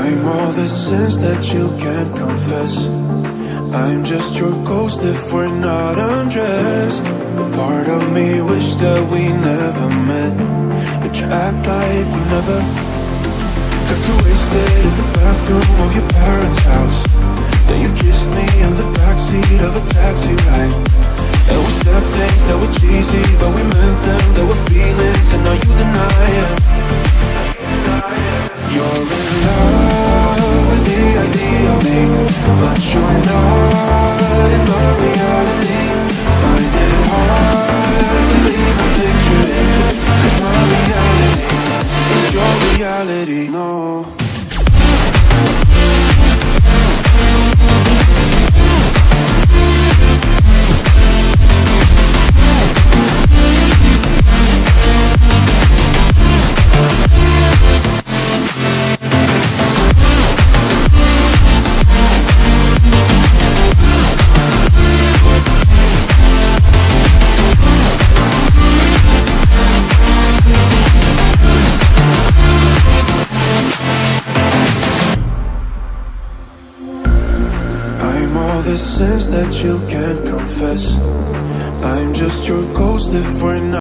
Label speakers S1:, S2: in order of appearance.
S1: I'm all the sins that you can't confess. I'm just your ghost if we're not undressed. A part of me wish that we never met, but you act like we never. Got too wasted in the bathroom of your parents' house. Then you kissed me in the backseat of a taxi ride. And we said things that were cheesy, but we meant them. There were feelings and now you deny it. You're in love with the idea of me, but you're not in my reality. Find it hard to leave a picture in, 'cause my reality ain't your reality, no. The sins that you can't confess. I'm just your ghost if we're not